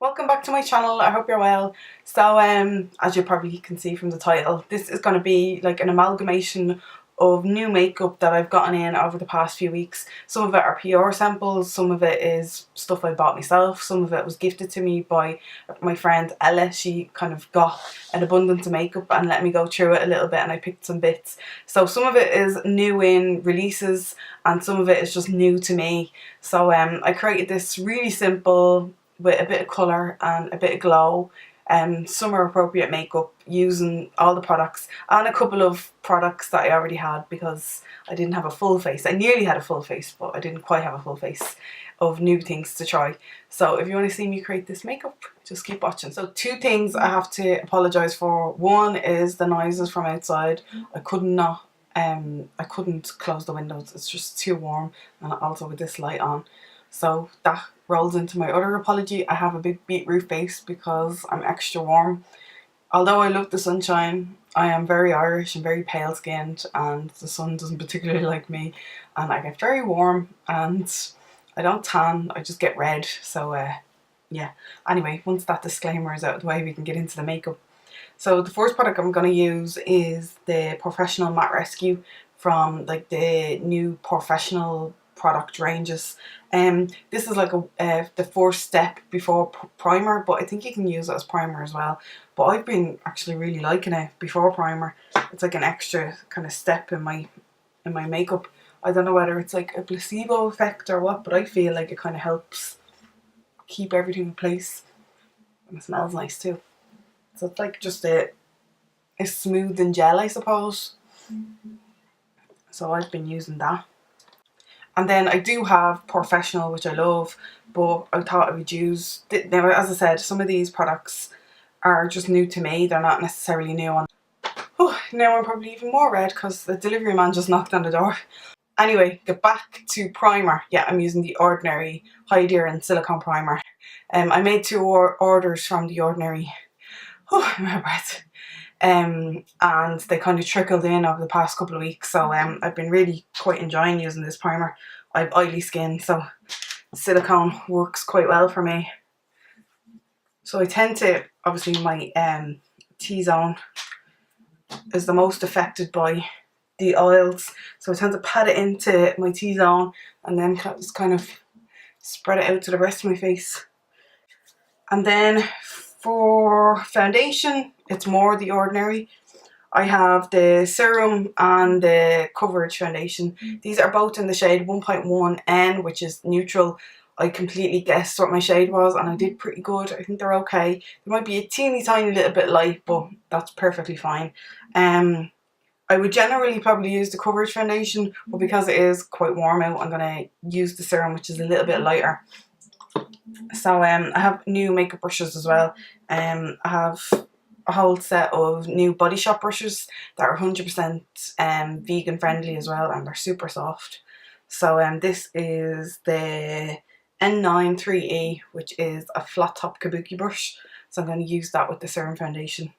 Welcome back to my channel. I hope you're well. So as you probably can see from the title, this is going to be like an amalgamation of new makeup that I've gotten in over the past few weeks. Some of it are PR samples, some of it is stuff I bought myself, some of it was gifted to me by my friend Ella. She kind of got an abundance of makeup and let me go through it a little bit, and I picked some bits. So some of it is new in releases and some of it is just new to me. So I created this really simple, with a bit of colour and a bit of glow, summer appropriate makeup using all the products and a couple of products that I already had because I didn't have a full face. I nearly had a full face, but I didn't quite have a full face of new things to try. So if you want to see me create this makeup, just keep watching. So two things I have to apologise for. One is the noises from outside. I couldn't close the windows. It's just too warm, and also with this light on. So that rolls into my other apology. I have a big beetroot face because I'm extra warm. Although I love the sunshine, I am very Irish and very pale skinned, and the sun doesn't particularly like me, and I get very warm and I don't tan, I just get red. So yeah, anyway, once that disclaimer is out of the way, we can get into the makeup. So the first product I'm going to use is the Professional Matte Rescue from like the new professional product ranges. This is like the first step before primer, but I think you can use it as primer as well. But I've been actually really liking it before primer. It's like an extra kind of step in my makeup. I don't know whether it's like a placebo effect or what, but I feel like it kind of helps keep everything in place. And it smells nice too. So it's like just a smoothing gel, I suppose. So I've been using that. And then I do have Professional, which I love, but I thought I would use, now as I said, some of these products are just new to me. They're not necessarily new on. Oh, now I'm probably even more red because the delivery man just knocked on the door. Anyway, get back to primer. Yeah, I'm using the Ordinary Hydration Silicone Primer. I made two orders from the Ordinary. Oh, my breath. And they kind of trickled in over the past couple of weeks, so I've been really quite enjoying using this primer. I have oily skin, so silicone works quite well for me. So I tend to, obviously my T-zone is the most affected by the oils, so I tend to pat it into my T-zone and then just kind of spread it out to the rest of my face. And then for foundation, it's more the Ordinary. I have the Serum and the Coverage Foundation. These are both in the shade 1.1N, which is neutral. I completely guessed what my shade was and I did pretty good. I think they're okay. They might be a teeny tiny little bit light, but that's perfectly fine. I would generally probably use the Coverage Foundation, but because it is quite warm out, I'm going to use the Serum, which is a little bit lighter. So I have new makeup brushes as well. I have a whole set of new Body Shop brushes that are 100% vegan friendly as well, and they're super soft. So this is the N93E, which is a flat top kabuki brush. So I'm going to use that with the Serum Foundation.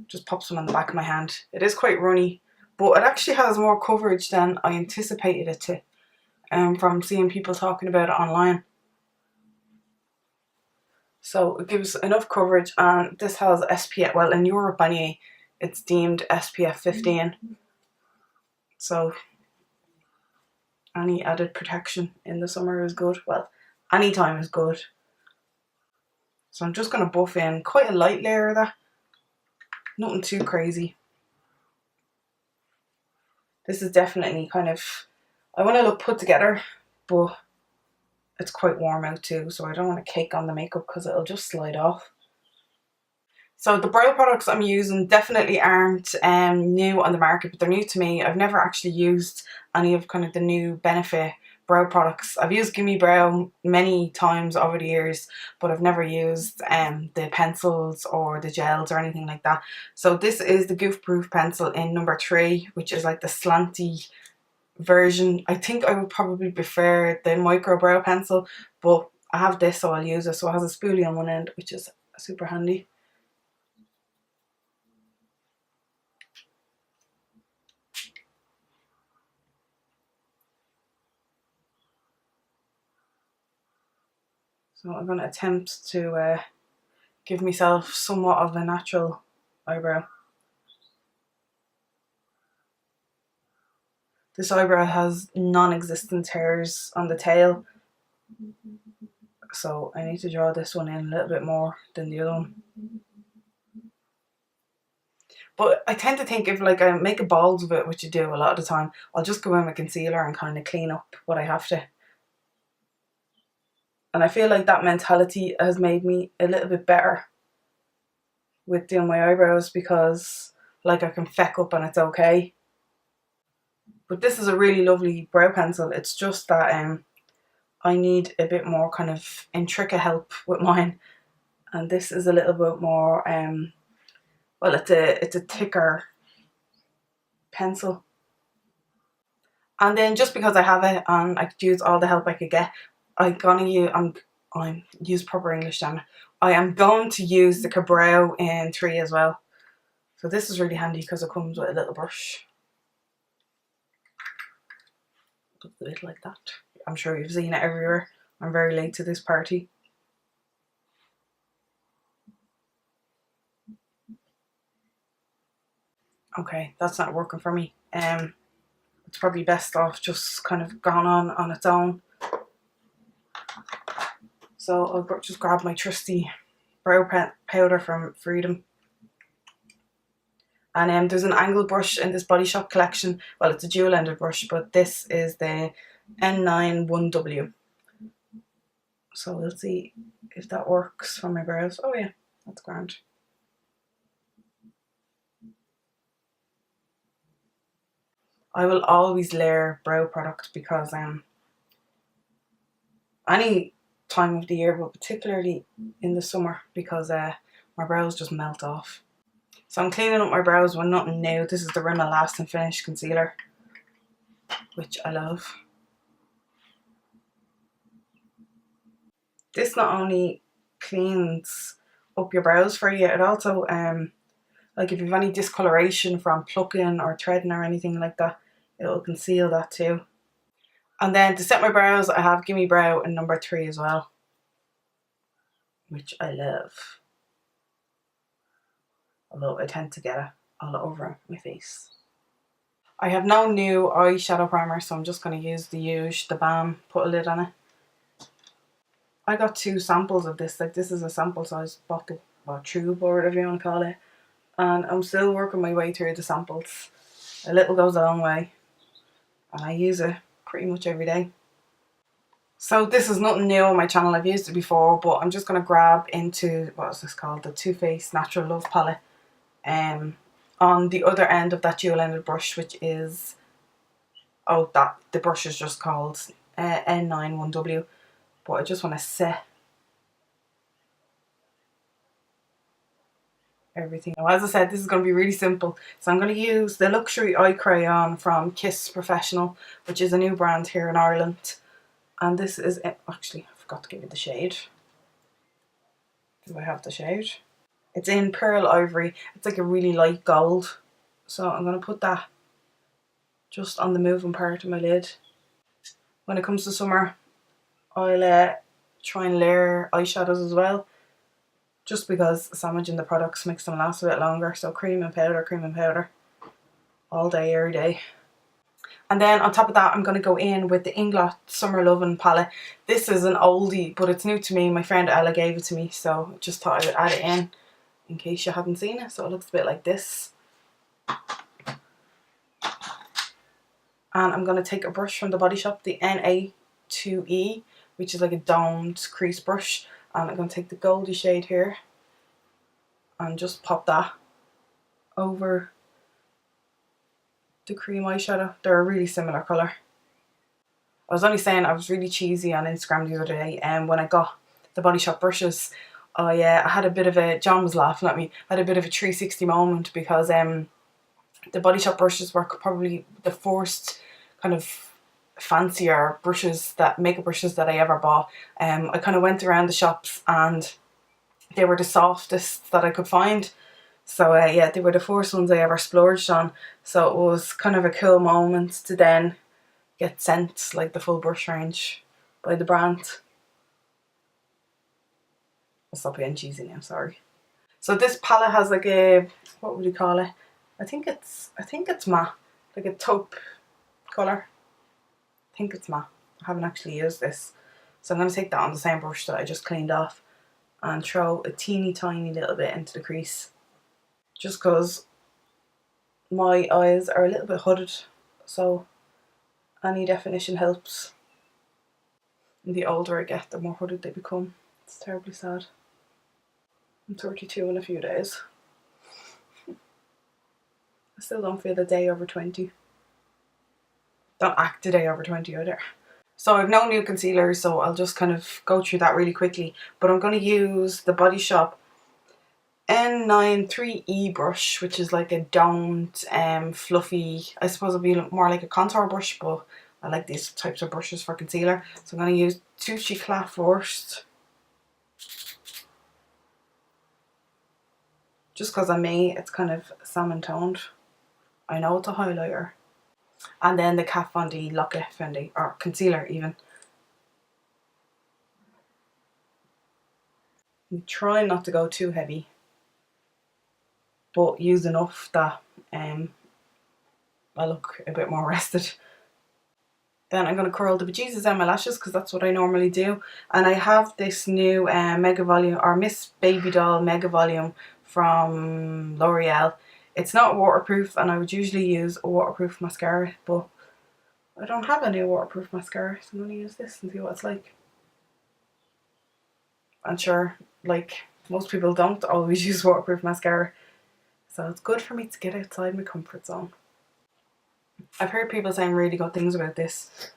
Just pop some on the back of my hand. It is quite runny, but it actually has more coverage than I anticipated it to, from seeing people talking about it online. So it gives enough coverage, and this has SPF, well in Europe anyway, it's deemed SPF 15. So any added protection in the summer is good. Well, any time is good. So I'm just going to buff in quite a light layer of that. Nothing too crazy. This is definitely kind of, I want to look put together, but it's quite warm out too, so I don't want to cake on the makeup because it'll just slide off. So the brow products I'm using definitely aren't new on the market, but they're new to me. I've never actually used any of kind of the new Benefit brow products. I've used Gimme Brow many times over the years, but I've never used the pencils or the gels or anything like that. So this is the Goof Proof pencil in number 3, which is like the slanty version. I think I would probably prefer the micro brow pencil, but I have this, so I'll use it. So it has a spoolie on one end, which is super handy. So I'm going to attempt to give myself somewhat of a natural eyebrow. This eyebrow has non-existent hairs on the tail, so I need to draw this one in a little bit more than the other one. But I tend to think if like I make a bald of it, which I do a lot of the time, I'll just go in with concealer and kind of clean up what I have to. And I feel like that mentality has made me a little bit better with doing my eyebrows, because like I can feck up and it's okay. But this is a really lovely brow pencil. It's just that I need a bit more kind of intricate help with mine. And this is a little bit more well, it's a thicker pencil. And then just because I have it and I could use all the help I could get, I'm use proper English, damn it. I am going to use the Cabrow in 3 as well. So this is really handy because it comes with a little brush. Just a bit like that. I'm sure you've seen it everywhere. I'm very late to this party. Okay, that's not working for me. It's probably best off just kind of gone on its own. So I'll just grab my trusty brow powder from Freedom. And there's an angled brush in this Body Shop collection. Well, it's a dual-ended brush, but this is the N9 1W. So we'll see if that works for my brows. Oh yeah, that's grand. I will always layer brow product because any time of the year, but particularly in the summer, because my brows just melt off. So I'm cleaning up my brows with nothing new. This is the Rimmel Last and Finish concealer, which I love. This not only cleans up your brows for you, it also like if you have any discoloration from plucking or threading or anything like that, it will conceal that too. And then to set my brows, I have Gimme Brow in number 3 as well, which I love. Although I tend to get it all over my face. I have no new eyeshadow primer, so I'm just going to use the Balm, put a lid on it. I got 2 samples of this. Like, this is a sample size bottle or tube or whatever you want to call it. And I'm still working my way through the samples. A little goes a long way. And I use it pretty much every day. So this is nothing new on my channel. I've used it before, but I'm just going to grab into, what is this called? The Too Faced Natural Love palette. On the other end of that dual-ended brush, which is, the brush is just called N9 1W. But I just want to set everything. Now, as I said, this is going to be really simple. So I'm going to use the Luxury Eye Crayon from Kiss Professional, which is a new brand here in Ireland. And this is, actually, I forgot to give you the shade. Do I have the shade? It's in Pearl Ivory. It's like a really light gold. So I'm going to put that just on the moving part of my lid. When it comes to summer, I'll try and layer eyeshadows as well, just because sandwiching the products makes them last a bit longer. So cream and powder, all day, every day. And then on top of that, I'm going to go in with the Inglot Summer Lovin' palette. This is an oldie, but it's new to me. My friend Ella gave it to me, so just thought I would add it in case you hadn't seen it. So it looks a bit like this. And I'm going to take a brush from the Body Shop, the NA2E, which is like a domed crease brush. And I'm going to take the Goldie shade here and just pop that over the cream eyeshadow. They're a really similar colour. I was only saying I was really cheesy on Instagram the other day, and when I got the Body Shop brushes, I had a bit of a, John was laughing at me, I had a bit of a 360 moment, because the Body Shop brushes were probably the first kind of fancier brushes, makeup brushes that I ever bought. I kind of went around the shops and they were the softest that I could find. So yeah, they were the first ones I ever splurged on. So it was kind of a cool moment to then get sent like the full brush range by the brand. I'll stop being cheesy now, sorry. So this palette has like a, what would you call it? I think it's matte, like a taupe colour. I think it's matte. I haven't actually used this. So I'm going to take that on the same brush that I just cleaned off and throw a teeny tiny little bit into the crease. Just because my eyes are a little bit hooded, so any definition helps. And the older I get, the more hooded they become. It's terribly sad. I'm 32 in a few days. I still don't feel a day over 20. Don't act a day over 20 either. So I've no new concealer, so I'll just kind of go through that really quickly. But I'm going to use the Body Shop N93E brush, which is like a domed, fluffy, I suppose it'd be more like a contour brush, but I like these types of brushes for concealer. So I'm going to use Touchy Clat first. Just because on me, it's kind of salmon toned. I know it's a highlighter. And then the Kat Von D Lock-It Foundation, or concealer even. I'm trying not to go too heavy, but use enough that I look a bit more rested. Then I'm going to curl the bejesus out my lashes because that's what I normally do. And I have this new Mega Volume, or Miss Baby Doll Mega Volume from L'Oreal. It's not waterproof, and I would usually use a waterproof mascara, but I don't have any waterproof mascara, so I'm going to use this and see what it's like. I'm sure, like, most people don't always use waterproof mascara, so it's good for me to get outside my comfort zone. I've heard people saying really good things about this.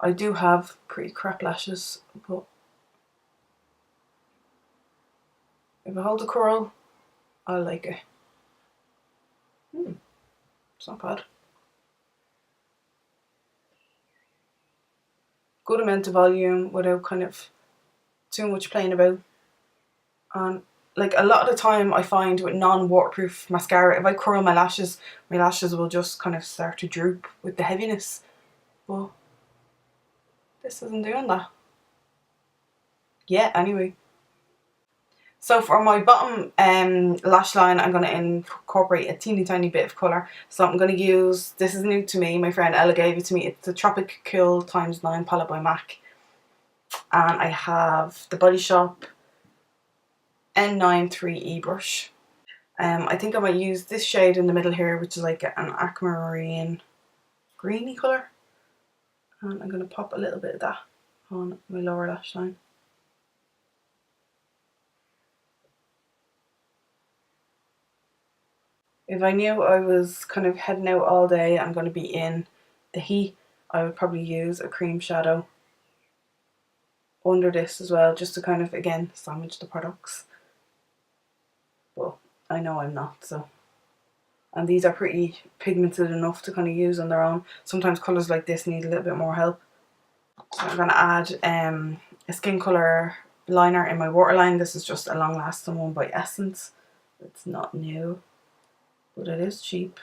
I do have pretty crap lashes, but if I hold the curl, I like it. It's not bad. Good amount of volume without kind of too much playing about. And like a lot of the time I find with non-waterproof mascara, if I curl my lashes will just kind of start to droop with the heaviness. But this isn't doing that. Yeah, anyway. So for my bottom lash line, I'm going to incorporate a teeny tiny bit of colour. So I'm going to use, this is new to me, my friend Ella gave it to me. It's the Tropic Cool x9 palette by MAC. And I have the Body Shop N93E brush. I think I might use this shade in the middle here, which is like an aquamarine greeny colour. And I'm going to pop a little bit of that on my lower lash line. If I knew I was kind of heading out all day, I'm going to be in the heat, I would probably use a cream shadow under this as well, just to kind of, again, sandwich the products. But I know I'm not, so. And these are pretty pigmented enough to kind of use on their own. Sometimes colours like this need a little bit more help. So I'm going to add a skin colour liner in my waterline. This is just a long lasting one by Essence. It's not new, but it is cheap.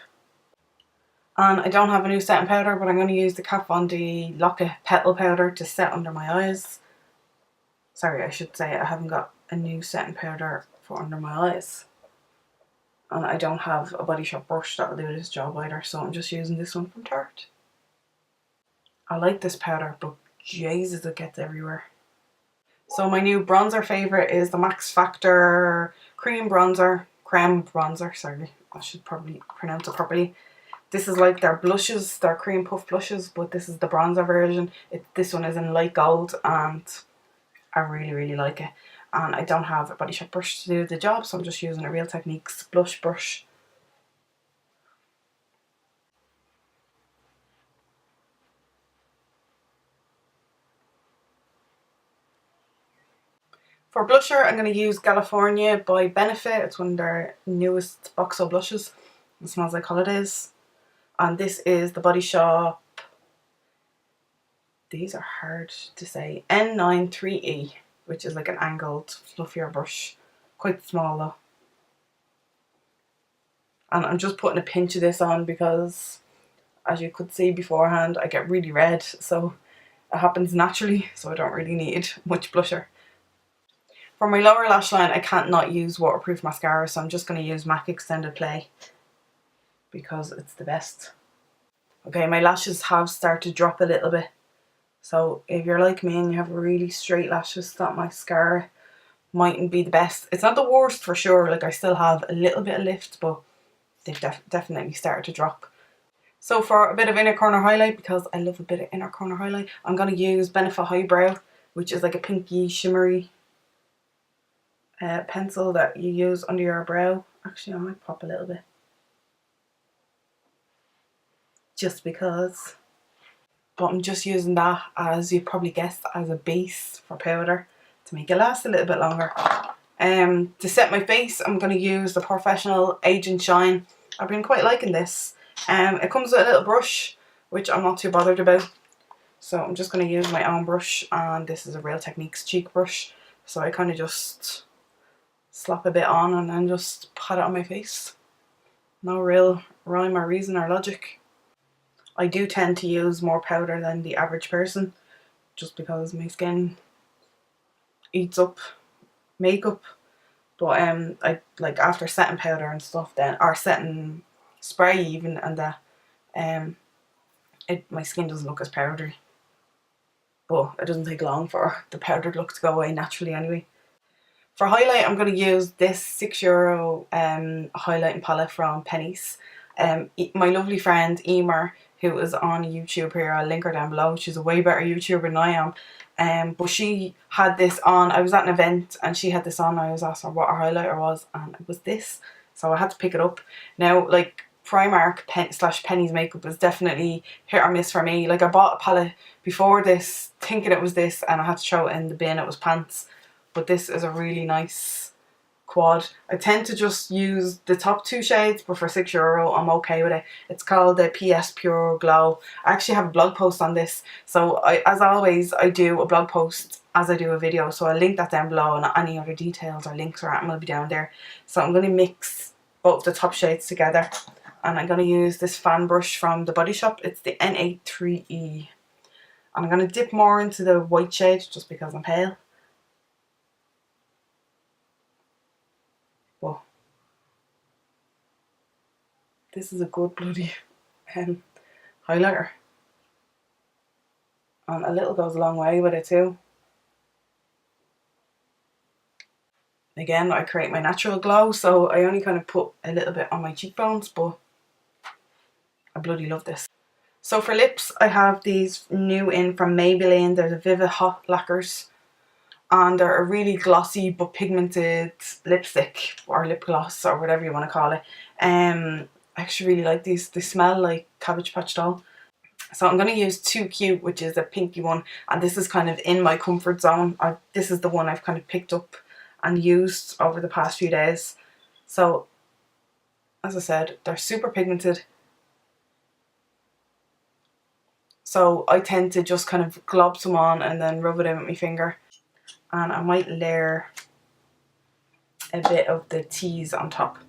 And I don't have a new setting powder, but I'm going to use the Kat Von D Lock-It Petal Powder to set under my eyes. Sorry, I should say I haven't got a new setting powder for under my eyes. And I don't have a Body Shop brush that will do this job either, so I'm just using this one from Tarte. I like this powder, but Jesus, it gets everywhere. So my new bronzer favourite is the Max Factor Creme Bronzer, sorry, I should probably pronounce it properly. This is like their blushes, their cream puff blushes, but this is the bronzer version. This one is in light gold and I really, really like it. And I don't have a Body Shop brush to do the job, so I'm just using a Real Techniques blush brush. For blusher, I'm going to use California by Benefit. It's one of their newest Boxo blushes. It smells like holidays. And this is the Body Shop, these are hard to say, N93E, which is like an angled, fluffier brush. Quite small though. And I'm just putting a pinch of this on because, as you could see beforehand, I get really red, so it happens naturally, so I don't really need much blusher. For my lower lash line, I can't not use waterproof mascara, so I'm just going to use MAC Extended Play because it's the best. Okay, my lashes have started to drop a little bit. So if you're like me and you have really straight lashes, that mascara mightn't be the best. It's not the worst for sure. Like, I still have a little bit of lift, but they've definitely started to drop. So for a bit of inner corner highlight, because I love a bit of inner corner highlight, I'm going to use Benefit Highbrow, which is like a pinky shimmery pencil that you use under your brow. Actually, I might pop a little bit, just because. But I'm just using that, as you probably guessed, as a base for powder to make it last a little bit longer. To set my face, I'm going to use the Professional Age and Shine. I've been quite liking this. It comes with a little brush, which I'm not too bothered about. So I'm just going to use my own brush, and this is a Real Techniques cheek brush. So I kind of just slap a bit on and then just pat it on my face. No real rhyme or reason or logic. I do tend to use more powder than the average person, just because my skin eats up makeup. But I like, after setting powder and stuff, then, or setting spray even, and that my skin doesn't look as powdery. But it doesn't take long for the powdered look to go away naturally anyway. For highlight, I'm going to use this €6 highlighting palette from Penny's. My lovely friend Emer, who is on YouTube here, I'll link her down below. She's a way better YouTuber than I am. But she had this on. I was at an event and she had this on. I was asking her what her highlighter was, and it was this. So I had to pick it up. Now, like, Primark / Penny's makeup is definitely hit or miss for me. Like, I bought a palette before this thinking it was this, and I had to throw it in the bin. It was pants. But this is a really nice quad. I tend to just use the top 2 shades, but for €6 I'm okay with it. It's called the PS Pure Glow. I actually have a blog post on this, so as always, I do a blog post as I do a video, so I'll link that down below, and any other details or links or anything will be down there. So I'm going to mix both the top shades together, and I'm going to use this fan brush from the Body Shop. It's the N83E, and I'm going to dip more into the white shade just because I'm pale. But this is a good bloody highlighter, and a little goes a long way with it too. Again, I create my natural glow, so I only kind of put a little bit on my cheekbones, but I bloody love this. So for lips, I have these new in from Maybelline. They're the Vivid Hot Lacquers, and they're a really glossy but pigmented lipstick, or lip gloss, or whatever you want to call it. I actually really like these. They smell like Cabbage Patch Doll. So I'm going to use Too Cute, which is a pinky one, and this is kind of in my comfort zone. This is the one I've kind of picked up and used over the past few days. So, as I said, they're super pigmented. So I tend to just kind of glob some on and then rub it in with my finger. And I might layer a bit of the tease on top.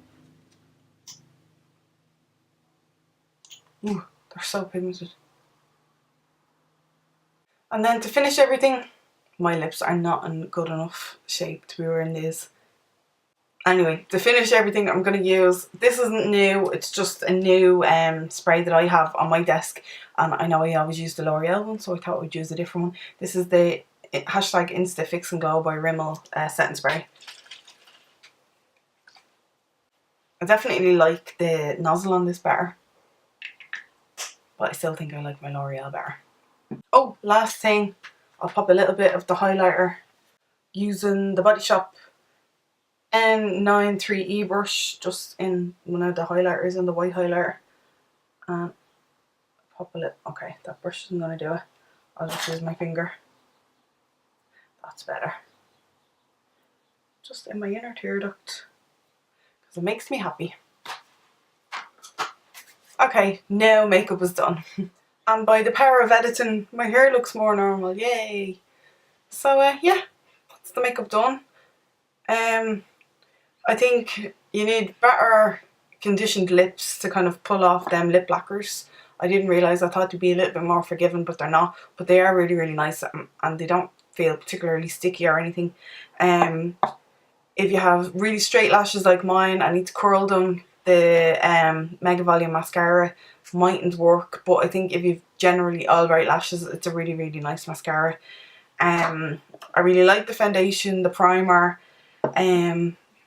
Ooh, they're so pigmented. And then to finish everything, my lips are not in good enough shape to be wearing these. Anyway, to finish everything, I'm going to use, this isn't new, it's just a new spray that I have on my desk. And I know I always use the L'Oreal one, so I thought I'd use a different one. This is the #Insta Fix and Glow by Rimmel setting spray. I definitely like the nozzle on this better, but I still think I like my L'Oreal better. Oh, last thing, I'll pop a little bit of the highlighter using the Body Shop N93E brush, just in one of the highlighters, in the white highlighter, and pop a little. Okay, that brush isn't going to do it. I'll just use my finger. That's better. Just in my inner tear duct, because it makes me happy. Okay, now makeup is done. And by the power of editing, my hair looks more normal, yay! So yeah, that's the makeup done. I think you need better conditioned lips to kind of pull off them lip lacquers. I didn't realise, I thought they'd be a little bit more forgiving, but they're not. But they are really, really nice, and they don't feel particularly sticky or anything. If you have really straight lashes like mine, I need to curl them, the Mega Volume Mascara mightn't work, but I think if you've generally alright lashes, it's a really, really nice mascara. I really like the foundation, the primer,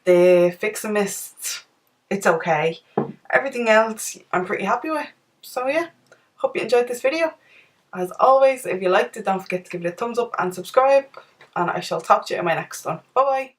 the Fix a Mist, it's okay. Everything else I'm pretty happy with. So yeah, hope you enjoyed this video. As always, if you liked it, don't forget to give it a thumbs up and subscribe, and I shall talk to you in my next one. Bye bye.